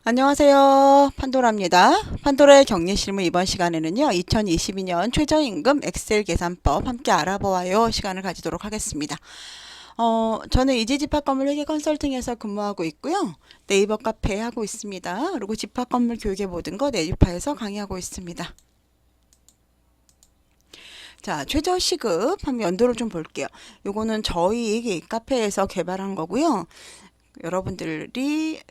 안녕하세요. 판도라입니다. 판도라의 격리실무 이번 시간에는요. 2022년 최저임금 엑셀 계산법 함께 알아보아요 시간을 가지도록 하겠습니다. 저는 이지집합건물 회계 컨설팅에서 근무하고 있고요. 네이버 카페 하고 있습니다. 그리고 집합건물 교육의 모든 것 네이파에서 강의하고 있습니다. 자, 최저시급 한번 연도를 좀 볼게요. 요거는 저희 카페에서 개발한 거고요. 여러분들이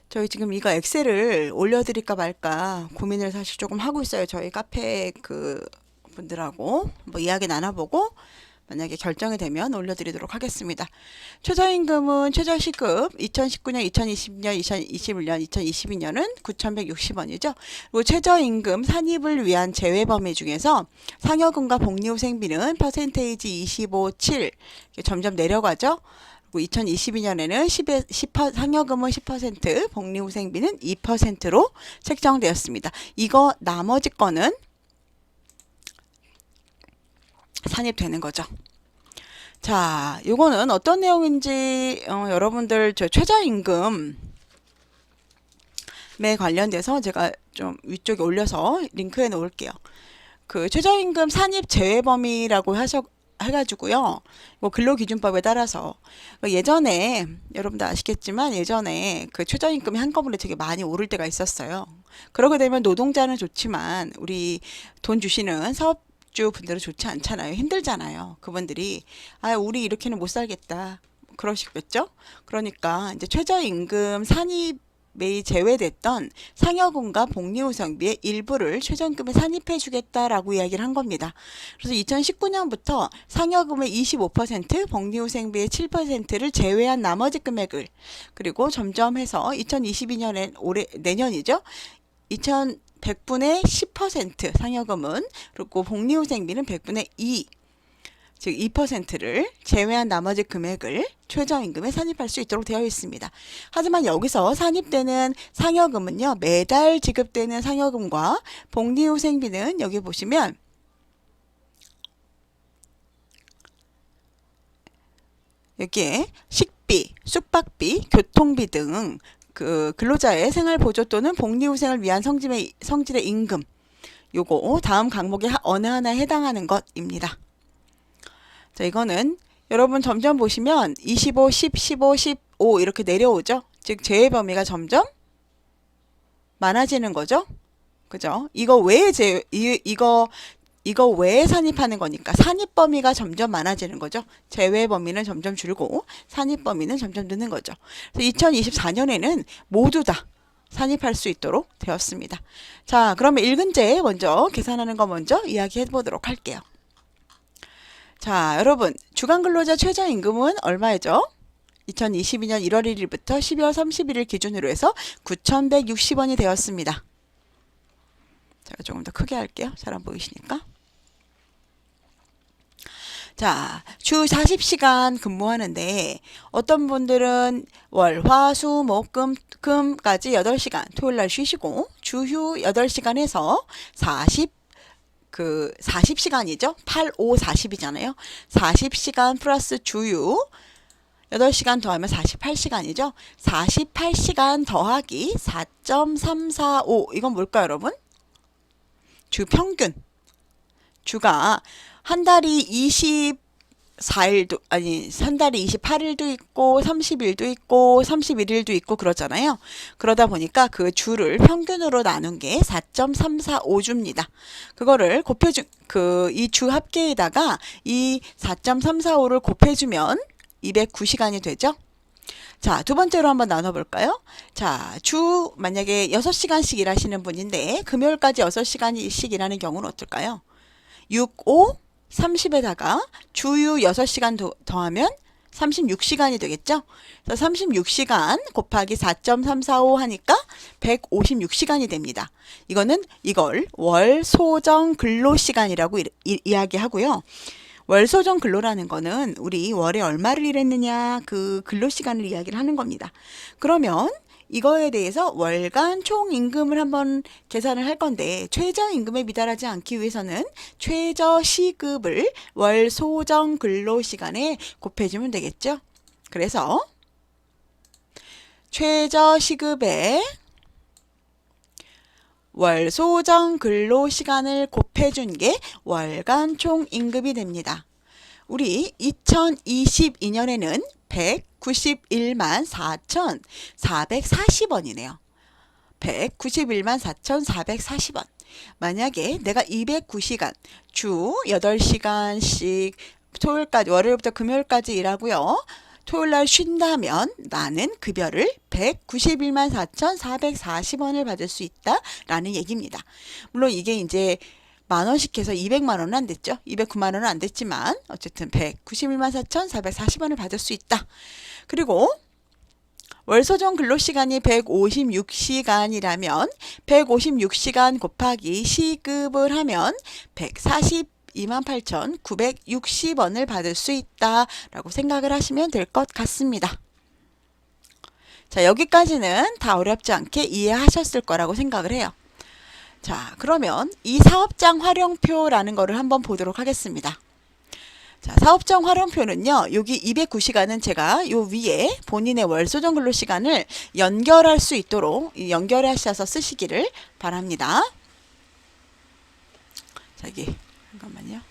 저희 지금 이거 엑셀을 올려드릴까 말까 고민을 사실 조금 하고 있어요. 저희 카페 분들하고 뭐 이야기 나눠보고 만약에 결정이 되면 올려드리도록 하겠습니다. 최저임금은 최저시급 2019년, 2020년, 2021년, 2022년은 9,160원이죠. 그리고 최저임금 산입을 위한 제외 범위 중에서 상여금과 복리후생비는 퍼센테이지 25.7 점점 내려가죠. 2022년에는 상여금은 10%, 복리후생비는 2%로 책정되었습니다. 이거 나머지 거는 산입되는 거죠. 자, 요거는 어떤 내용인지 여러분들 저 최저임금에 관련돼서 제가 좀 위쪽에 올려서 링크해 놓을게요. 그 최저임금 산입 제외 범위라고 해가지고요. 뭐 근로기준법에 따라서 예전에 여러분도 아시겠지만 예전에 그 최저임금이 한꺼번에 되게 많이 오를 때가 있었어요. 그러게 되면 노동자는 좋지만 우리 돈 주시는 사업주 분들은 좋지 않잖아요. 힘들잖아요. 그분들이 우리 이렇게는 못 살겠다 그러시겠죠. 그러니까 이제 최저임금 산입 매일 제외됐던 상여금과 복리후생비의 일부를 최저임금에 산입해 주겠다라고 이야기를 한 겁니다. 그래서 2019년부터 상여금의 25%, 복리후생비의 7%를 제외한 나머지 금액을 그리고 점점 해서 2022년에 내년이죠. 100분의 10% 상여금은 그리고 복리후생비는 100분의 2 즉 2%를 제외한 나머지 금액을 최저임금에 산입할 수 있도록 되어 있습니다. 하지만 여기서 산입되는 상여금은요. 매달 지급되는 상여금과 복리후생비는 여기 보시면 여기에 식비, 숙박비, 교통비 등 그 근로자의 생활보조 또는 복리후생을 위한 성질의 임금 요거 다음 항목의 어느 하나에 해당하는 것입니다. 자, 이거는 여러분 점점 보시면 25, 10, 15, 15 이렇게 내려오죠. 즉 제외 범위가 점점 많아지는 거죠. 그죠? 이거 외에 산입하는 거니까 산입 범위가 점점 많아지는 거죠. 제외 범위는 점점 줄고 산입 범위는 점점 느는 거죠. 그래서 2024년에는 모두 다 산입할 수 있도록 되었습니다. 자, 그러면 일근제 먼저 계산하는 거 먼저 이야기해 보도록 할게요. 자, 여러분 주간 근로자 최저임금은 얼마죠? 2022년 1월 1일부터 12월 31일 기준으로 해서 9,160원이 되었습니다. 제가 조금 더 크게 할게요. 잘 안 보이시니까. 자, 주 40시간 근무하는데 어떤 분들은 월, 화, 수, 목, 금까지 8시간 토요일날 쉬시고 주휴 8시간 해서 40시간이죠. 8, 5, 40이잖아요. 40시간 플러스 주휴 8시간 더하면 48시간이죠. 48시간 더하기 4.345 이건 뭘까요, 여러분? 주 평균. 주가 한 달이 24일도 한 달이 28일도 있고 30일도 있고 31일도 있고 그렇잖아요. 그러다 보니까 그 주를 평균으로 나눈 게 4.345주입니다. 그거를 이 주 합계에다가 이 4.345를 곱해주면 209시간이 되죠. 자, 두 번째로 한번 나눠볼까요? 자, 주 만약에 6시간씩 일하시는 분인데 금요일까지 6시간씩 일하는 경우는 어떨까요? 6, 5, 30에다가 주휴 6시간 더하면 36시간이 되겠죠? 그래서 36시간 곱하기 4.345 하니까 156시간이 됩니다. 이걸 월 소정 근로시간이라고 이야기하고요. 월 소정 근로라는 거는 우리 월에 얼마를 일했느냐 그 근로시간을 이야기를 하는 겁니다. 그러면 이거에 대해서 월간 총임금을 한번 계산을 할 건데 최저임금에 미달하지 않기 위해서는 최저시급을 월 소정 근로시간에 곱해주면 되겠죠. 그래서 최저시급에 월 소정 근로시간을 곱해준 게 월간 총임금이 됩니다. 우리 2022년에는 191만 4,440원이네요. 191만 4,440원. 만약에 내가 209시간, 주 8시간씩 토요일까지, 월요일부터 금요일까지 일하고요. 토요일날 쉰다면 나는 급여를 191만 4,440원을 받을 수 있다라는 얘기입니다. 물론 이게 이제 만원씩 해서 200만 원은 안 됐죠. 209만 원은 안 됐지만 어쨌든 191만 4,440원을 받을 수 있다. 그리고 월소정 근로시간이 156시간이라면 156시간 곱하기 시급을 하면 142만 8,960원을 받을 수 있다라고 생각을 하시면 될 것 같습니다. 자, 여기까지는 다 어렵지 않게 이해하셨을 거라고 생각을 해요. 자, 그러면 이 사업장 활용표라는 거를 한번 보도록 하겠습니다. 자, 사업장 활용표는요, 여기 209시간은 제가 요 위에 본인의 월소정 근로시간을 연결할 수 있도록 연결하셔서 쓰시기를 바랍니다. 자, 여기, 잠깐만요.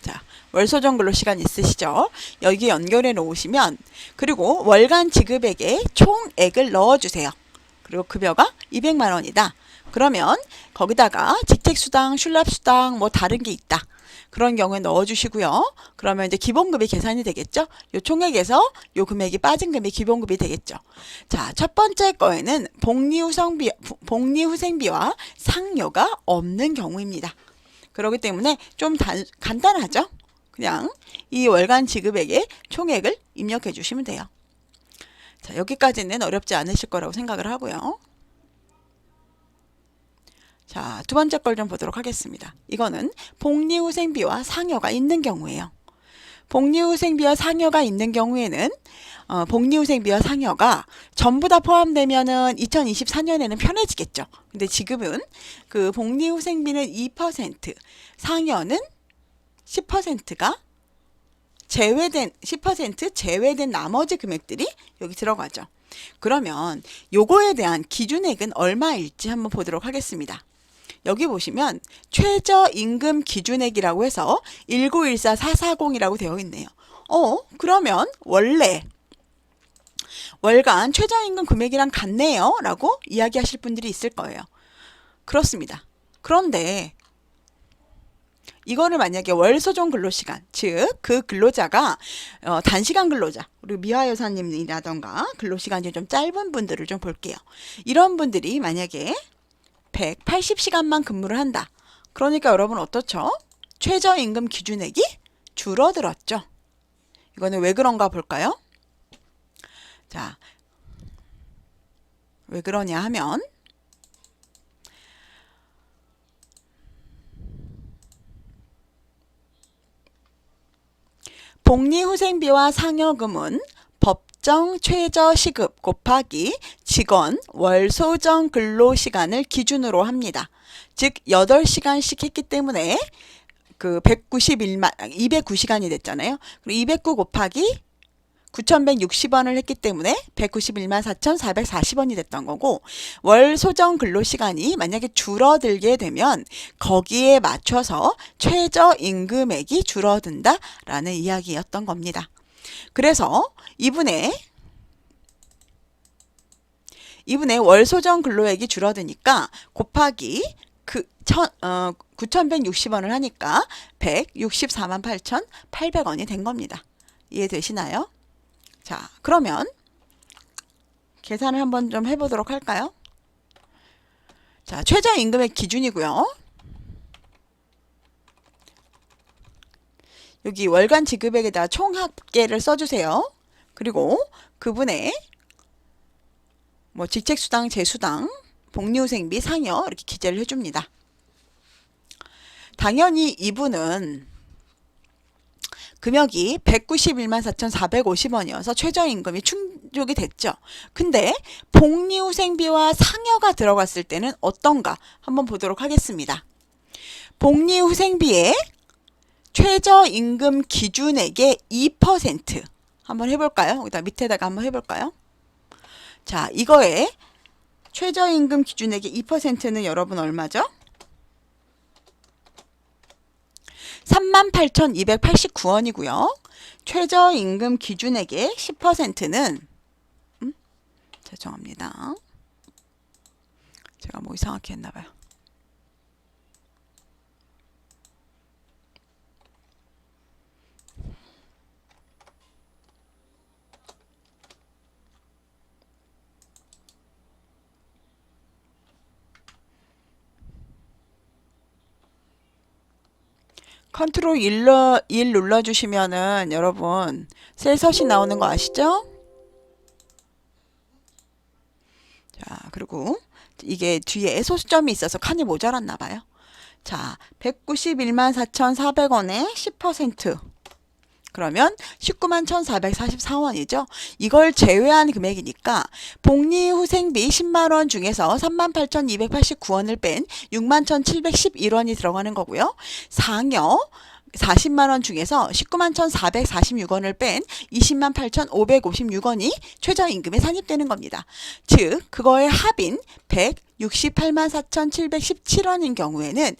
자, 월소정 근로시간 있으시죠? 여기 연결해 놓으시면, 그리고 월간 지급액에 총액을 넣어주세요. 그리고 급여가 200만 원이다. 그러면 거기다가 직책수당, 슐랍수당 뭐 다른 게 있다. 그런 경우에 넣어주시고요. 그러면 이제 기본급이 계산이 되겠죠. 요 총액에서 요 금액이 빠진 금액이 기본급이 되겠죠. 자, 첫 번째 거에는 복리후생비와 상여가 없는 경우입니다. 그렇기 때문에 좀 간단하죠. 그냥 이 월간 지급액에 총액을 입력해 주시면 돼요. 자, 여기까지는 어렵지 않으실 거라고 생각을 하고요. 자, 두 번째 걸 좀 보도록 하겠습니다. 이거는 복리후생비와 상여가 있는 경우예요. 복리후생비와 상여가 있는 경우에는 복리후생비와 상여가 전부 다 포함되면은 2024년에는 편해지겠죠. 근데 지금은 그 복리후생비는 2%, 상여는 10%가 제외된 10% 제외된 나머지 금액들이 여기 들어가죠. 그러면 요거에 대한 기준액은 얼마일지 한번 보도록 하겠습니다. 여기 보시면 최저임금 기준액이라고 해서 1914440이라고 되어 있네요. 그러면 원래 월간 최저임금 금액이랑 같네요 라고 이야기하실 분들이 있을 거예요. 그렇습니다. 그런데 이거를 만약에 월소정 근로시간, 즉 그 근로자가 단시간 근로자, 우리 미화 여사님이라던가 근로시간이 좀 짧은 분들을 좀 볼게요. 이런 분들이 만약에 180시간만 근무를 한다. 그러니까 여러분 어떻죠? 최저임금 기준액이 줄어들었죠. 이거는 왜 그런가 볼까요? 자, 왜 그러냐 하면 복리후생비와 상여금은 법정 최저시급 곱하기 직원 월소정 근로시간을 기준으로 합니다. 즉 8시간씩 했기 때문에 그 209시간이 됐잖아요. 그리고 209 곱하기 9,160원을 했기 때문에 191만 4,440원이 됐던 거고, 월 소정 근로시간이 만약에 줄어들게 되면 거기에 맞춰서 최저임금액이 줄어든다라는 이야기였던 겁니다. 그래서 이분의 월 소정 근로액이 줄어드니까 곱하기 9,160원을 하니까 164만 8,800원이 된 겁니다. 이해되시나요? 자, 그러면 계산을 한번 좀 해보도록 할까요? 자, 최저임금의 기준이고요. 여기 월간 지급액에다 총합계를 써주세요. 그리고 그분의 뭐 직책수당, 재수당, 복리후생비, 상여 이렇게 기재를 해줍니다. 당연히 이분은 금액이 191만 4,450원이어서 최저임금이 충족이 됐죠. 근데 복리후생비와 상여가 들어갔을 때는 어떤가 한번 보도록 하겠습니다. 복리후생비의 최저임금 기준액의 2% 한번 해볼까요? 여기다 밑에다가 한번 해볼까요? 자, 이거에 최저임금 기준액의 2%는 여러분 얼마죠? 38,289원이고요. 최저임금 기준액의 10%는 죄송합니다. 제가 뭐 이상하게 했나봐요. 컨트롤 1 눌러주시면은 여러분 셀섯이 나오는 거 아시죠? 자, 그리고 이게 뒤에 소수점이 있어서 칸이 모자랐나 봐요. 자, 191만 4,400원에 10%. 그러면 19만 1,444원이죠. 이걸 제외한 금액이니까 복리후생비 10만원 중에서 38,289원을 뺀 6만 1,711원이 들어가는 거고요. 상여 40만원 중에서 19만 1,446원을 뺀 20만 8,556원이 최저임금에 산입되는 겁니다. 즉 그거의 합인 168만 4,717원인 경우에는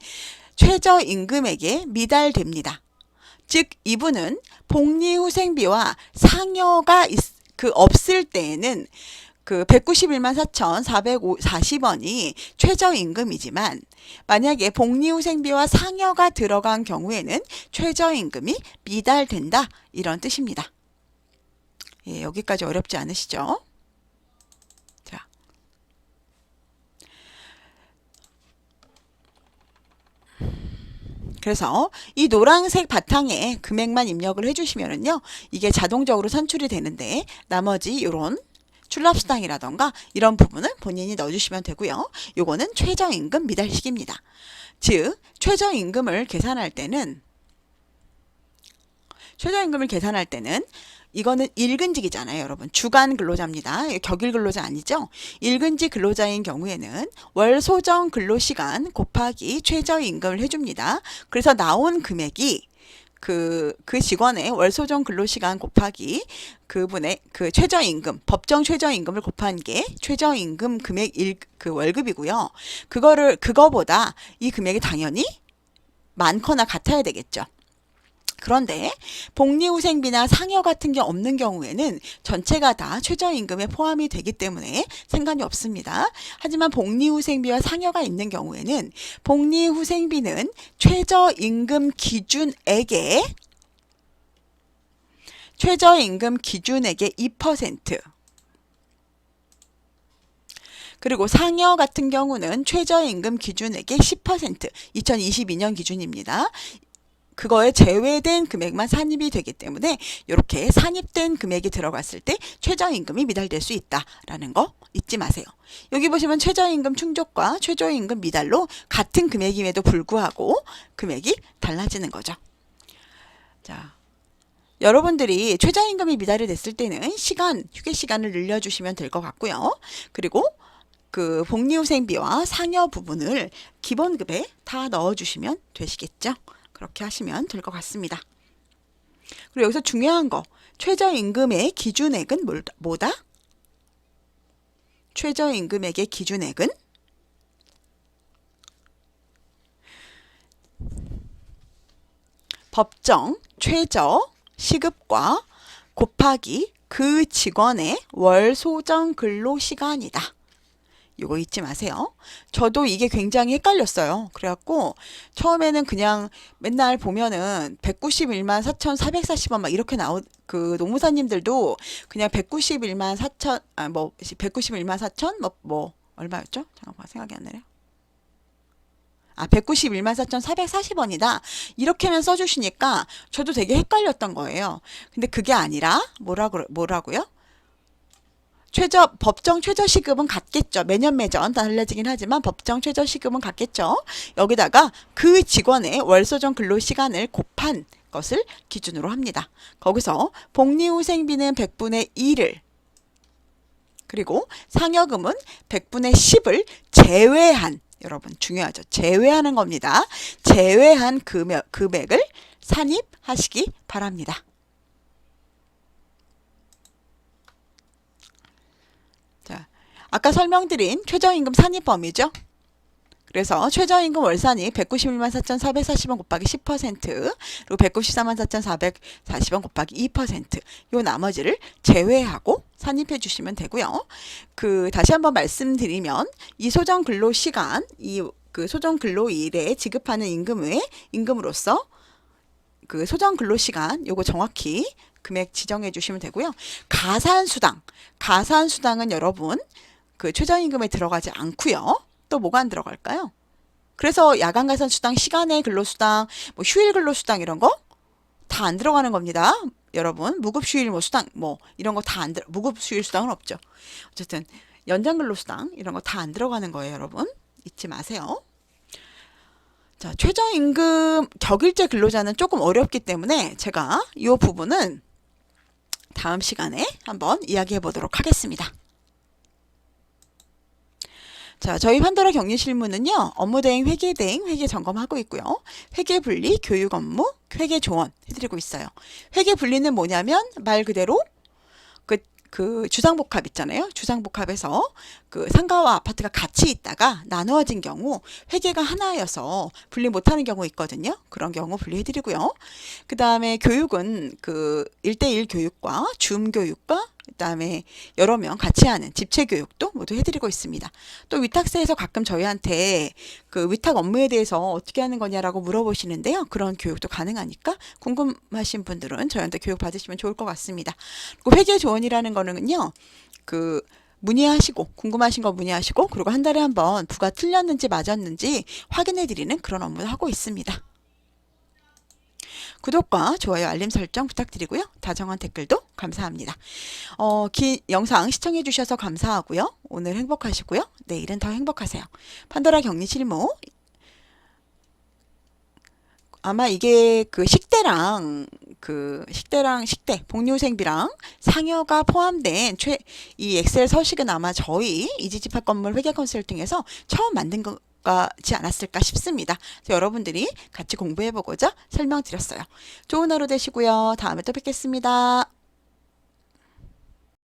최저임금에게 미달됩니다. 즉 이분은 복리후생비와 상여가 없을 때에는 그 191만 4,440원이 최저임금이지만 만약에 복리후생비와 상여가 들어간 경우에는 최저임금이 미달된다 이런 뜻입니다. 예, 여기까지 어렵지 않으시죠? 자, 그래서 이 노란색 바탕에 금액만 입력을 해주시면은요, 이게 자동적으로 산출이 되는데 나머지 이런 출납수당이라던가 이런 부분은 본인이 넣어주시면 되고요. 요거는 최저임금 미달식입니다. 즉 최저임금을 계산할 때는 이거는 일근직이잖아요, 여러분. 주간 근로자입니다. 격일 근로자 아니죠? 일근직 근로자인 경우에는 월 소정 근로시간 곱하기 최저임금을 해줍니다. 그래서 나온 금액이 그 직원의 월 소정 근로시간 곱하기 그분의 그 최저임금, 법정 최저임금을 곱한 게 최저임금 금액 그 월급이고요. 그거보다 이 금액이 당연히 많거나 같아야 되겠죠. 그런데 복리후생비나 상여 같은 게 없는 경우에는 전체가 다 최저임금에 포함이 되기 때문에 상관이 없습니다. 하지만 복리후생비와 상여가 있는 경우에는 복리후생비는 최저임금 기준액의 2% 그리고 상여 같은 경우는 최저임금 기준액의 10% 2022년 기준입니다. 그거에 제외된 금액만 산입이 되기 때문에 이렇게 산입된 금액이 들어갔을 때 최저임금이 미달될 수 있다라는 거 잊지 마세요. 여기 보시면 최저임금 충족과 최저임금 미달로 같은 금액임에도 불구하고 금액이 달라지는 거죠. 자, 여러분들이 최저임금이 미달이 됐을 때는 휴게 시간을 늘려주시면 될 것 같고요. 그리고 그 복리후생비와 상여 부분을 기본급에 다 넣어주시면 되시겠죠. 그렇게 하시면 될 것 같습니다. 그리고 여기서 중요한 거, 최저임금의 기준액은 뭐다? 최저임금액의 기준액은 법정 최저 시급과 곱하기 그 직원의 월 소정 근로 시간이다. 이거 잊지 마세요. 저도 이게 굉장히 헷갈렸어요. 그래갖고 처음에는 그냥 맨날 보면은 191만 4,440원 막 이렇게 그 노무사님들도 그냥 191만 4천 191만 4천 뭐 얼마였죠? 잠깐만 생각이 안 나네요. 191만 4,440원이다. 이렇게만 써주시니까 저도 되게 헷갈렸던 거예요. 근데 그게 아니라 뭐라고요? 법정 최저시급은 같겠죠. 매년 달라지긴 하지만 법정 최저시급은 같겠죠. 여기다가 그 직원의 월소정 근로시간을 곱한 것을 기준으로 합니다. 거기서 복리후생비는 100분의 1을 그리고 상여금은 100분의 10을 제외한 여러분 중요하죠. 제외하는 겁니다. 제외한 금액을 산입하시기 바랍니다. 아까 설명드린 최저임금 산입 범위죠. 그래서 최저임금 월산입 191만 4,440원 곱하기 10%, 그리고 194만 4,440원 곱하기 2%, 요 나머지를 제외하고 산입해 주시면 되고요. 다시 한번 말씀드리면 이 소정 근로 시간, 그 소정 근로일에 지급하는 임금 외에 임금으로서 그 소정 근로 시간 요거 정확히 금액 지정해 주시면 되고요. 가산수당은 여러분 그 최저임금에 들어가지 않고요. 또 뭐가 안 들어갈까요? 그래서 야간 가산 수당, 시간의 근로 수당, 뭐 휴일 근로 수당 이런 거 다 안 들어가는 겁니다. 여러분, 무급 휴일 뭐 수당 뭐 이런 거 다 안 들어 무급 휴일 수당은 없죠. 어쨌든 연장 근로 수당 이런 거 다 안 들어가는 거예요, 여러분. 잊지 마세요. 자, 최저임금 격일제 근로자는 조금 어렵기 때문에 제가 이 부분은 다음 시간에 한번 이야기해 보도록 하겠습니다. 자, 저희 판도라 격리 실무는요, 업무 대행, 회계 대행, 회계 점검하고 있고요. 회계 분리, 교육 업무, 회계 조언 해드리고 있어요. 회계 분리는 뭐냐면 말 그대로 그 주상복합 있잖아요. 주상복합에서 그 상가와 아파트가 같이 있다가 나누어진 경우 회계가 하나여서 분리 못하는 경우 있거든요. 그런 경우 분리해드리고요. 그 다음에 교육은 그 1대1 교육과 줌 교육과 그다음에 여러 명 같이 하는 집체 교육도 모두 해드리고 있습니다. 또 위탁사에서 가끔 저희한테 그 위탁 업무에 대해서 어떻게 하는 거냐라고 물어보시는데요. 그런 교육도 가능하니까 궁금하신 분들은 저희한테 교육 받으시면 좋을 것 같습니다. 그리고 회계 조언이라는 거는요. 그 문의하시고 궁금하신 거 문의하시고 그리고 한 달에 한번 부가 틀렸는지 맞았는지 확인해 드리는 그런 업무를 하고 있습니다. 구독과 좋아요, 알림 설정 부탁드리고요. 다정한 댓글도 감사합니다. 긴 영상 시청해 주셔서 감사하고요. 오늘 행복하시고요. 내일은 더 행복하세요. 판도라 격리 실무. 아마 이게 그 식대, 복리후생비랑 상여가 포함된 이 엑셀 서식은 아마 저희 이지집합 건물 회계 컨설팅에서 처음 만든 거지 않았을까 싶습니다. 여러분들이 같이 공부해보고자 설명드렸어요. 좋은 하루 되시고요. 다음에 또 뵙겠습니다.